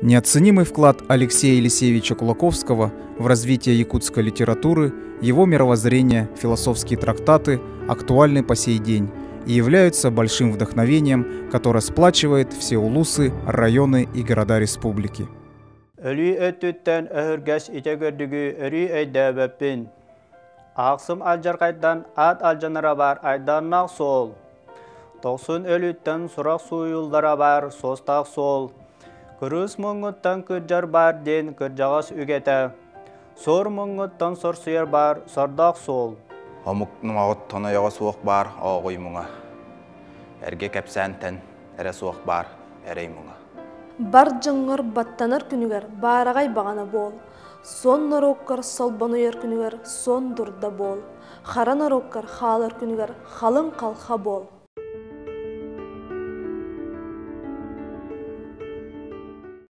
Неоценимый вклад Алексея Елисеевича Кулаковского в развитие якутской литературы, его мировоззрение, философские трактаты актуальны по сей день и являются большим вдохновением, которое сплачивает все улусы, районы и города республики. Ақсым алжарқайдан ат алжанара бар айданнақ сол. Тоқсын өліттен сұрақ суйылдара бар состақ сол. Күріс мұңғыттан күржар бар ден күржағас үгеті. Сор мұңғыттан сор сүйер бар сордақ сол. Омуктың ағыт тоны суық бар оғой мұңа. Әрге кәпсәнтен әрі суық бар әрей мұңа. Бар жыңғыр баттаныр күнігер барағай бағана бол. Сон нароккар салбануер күнігер сон дұрда бол. Хара нароккар халар күнігер халын қалха бол.